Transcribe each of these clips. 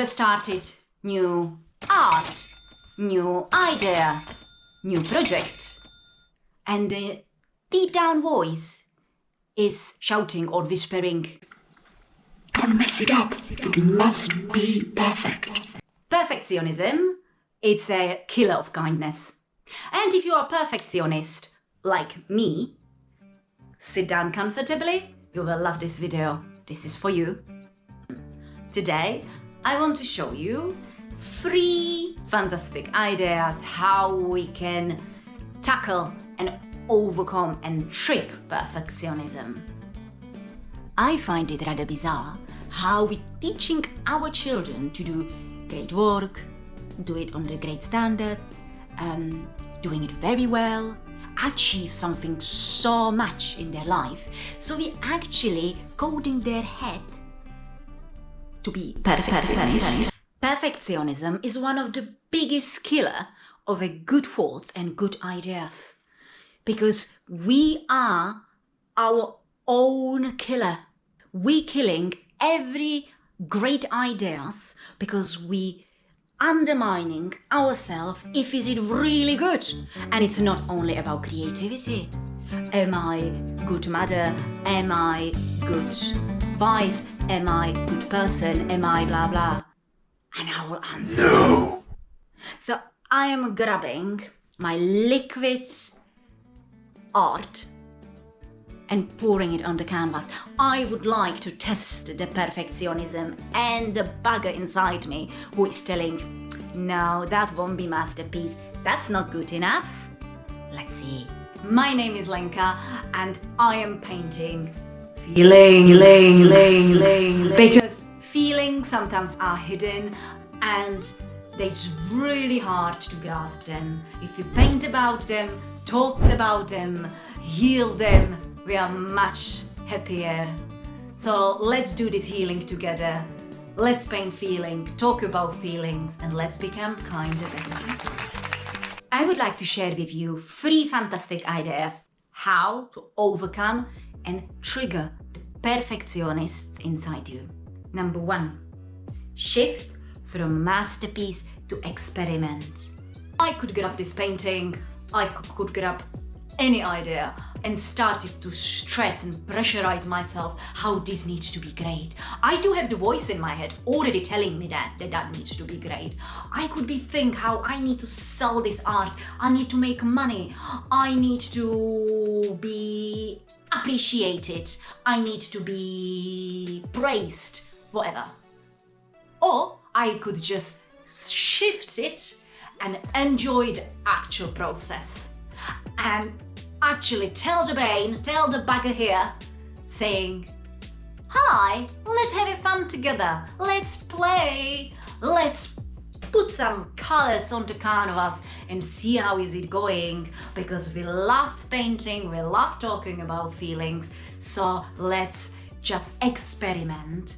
ever started new art, new idea, new project, and the deep down voice is shouting or whispering, "Don't mess it up, it must be perfect." Perfectionism, it's a killer of kindness. And if you are a perfectionist like me, sit down comfortably, you will love this video. This is for you. Today, I want to show you 3 fantastic ideas how we can tackle and overcome and trick perfectionism. I find it rather bizarre how we're teaching our children to do great work, do it under great standards, doing it very well, achieve something so much in their life. So we actually coding their head to be perfectionist. Perfectionism is one of the biggest killer of a good thoughts and good ideas, because we are our own killer. We killing every great ideas because we undermining ourselves if is it really good. And it's not only about creativity. Am I good mother? Am I good wife? Am I good person? Am I blah blah? And I will answer No! So I am grabbing my liquid art and pouring it on the canvas. I would like to test the perfectionism and the bugger inside me who is telling, no, that won't be masterpiece. That's not good enough. Let's see. My name is Lenka and I am painting feelings. Because feelings sometimes are hidden and it's really hard to grasp them. If you paint about them, talk about them, heal them, we are much happier. So let's do this healing together. Let's paint feeling, talk about feelings, and let's become kinder better people. I would like to share with you 3 fantastic ideas how to overcome and trigger the perfectionists inside you. Number 1, shift from masterpiece to experiment. I could grab this painting, I could grab any idea and started to stress and pressurize myself how this needs to be great. I do have the voice in my head already telling me that needs to be great. I could be think how I need to sell this art, I need to make money, I need to be appreciated, I need to be praised, whatever. Or I could just shift it and enjoy the actual process. And actually tell the brain, tell the bugger here, saying, hi, let's have a fun together, let's play, let's put some colors on the canvas and see how is it going, because we love painting, we love talking about feelings, so let's just experiment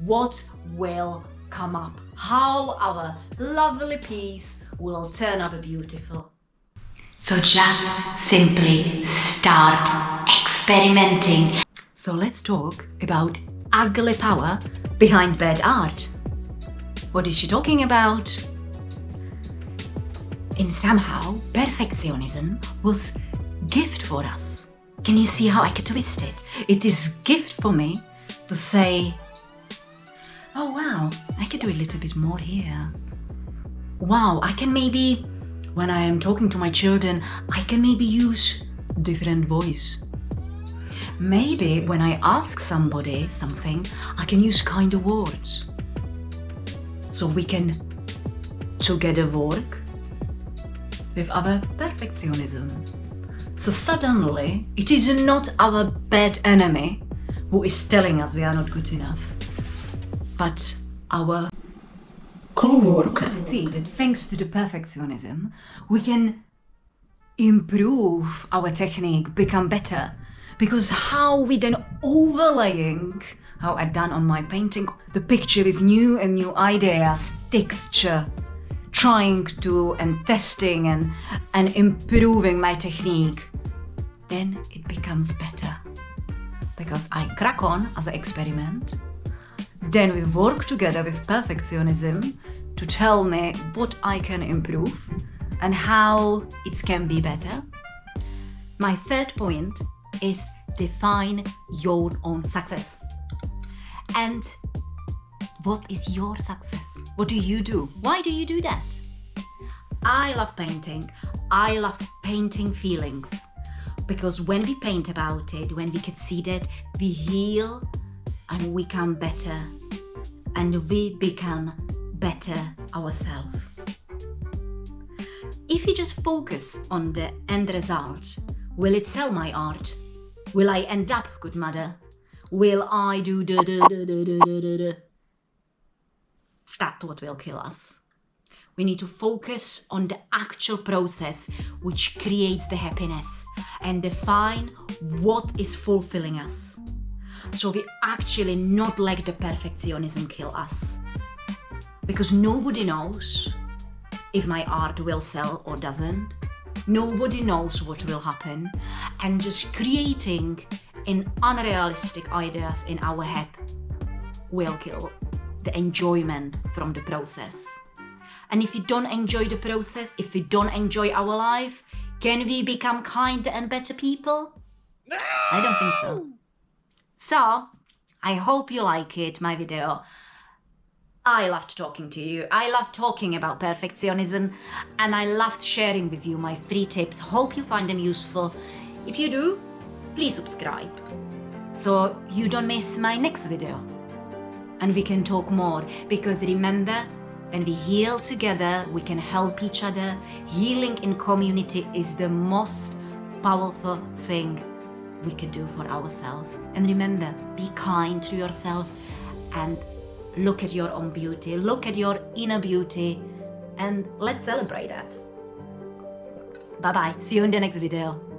what will come up, how our lovely piece will turn up beautiful. So just simply start experimenting. So let's talk about ugly power behind bad art. What is she talking about? And somehow perfectionism was gift for us. Can you see how I could twist it? It is gift for me to say, oh wow, I could do a little bit more here. Wow, I can maybe, when I am talking to my children, I can maybe use different voice. Maybe when I ask somebody something, I can use kinder words. So we can together work with our perfectionism. So suddenly, it is not our bad enemy who is telling us we are not good enough, but our Co-worker. see that thanks to the perfectionism, we can improve our technique, become better. Because how we then overlaying, how I done on my painting, the picture with new and new ideas, texture, trying to and testing and improving my technique, then it becomes better. Because I crack on as an experiment, Then we work together with perfectionism to tell me what I can improve and how it can be better. My third point is define your own success. And what is your success? What do you do? Why do you do that? I love painting. I love painting feelings. Because when we paint about it, when we can see that, we heal and we become better. And we become better ourselves. If you just focus on the end result, will it sell my art? Will I end up good mother? Will I do da? That's what will kill us. We need to focus on the actual process which creates the happiness and define what is fulfilling us. So we actually not let the perfectionism kill us. Because nobody knows if my art will sell or doesn't. Nobody knows what will happen. And just creating in unrealistic ideas in our head will kill the enjoyment from the process. And if we don't enjoy the process, if we don't enjoy our life, can we become kinder and better people? No! I don't think so. So, I hope you like it, my video. I loved talking to you. I loved talking about perfectionism, and I loved sharing with you my free tips. Hope you find them useful. If you do, please subscribe so you don't miss my next video. And we can talk more, because remember, when we heal together, we can help each other. Healing in community is the most powerful thing we can do for ourselves. And remember, be kind to yourself and look at your own beauty, look at your inner beauty, and let's celebrate that. Bye bye, see you in the next video.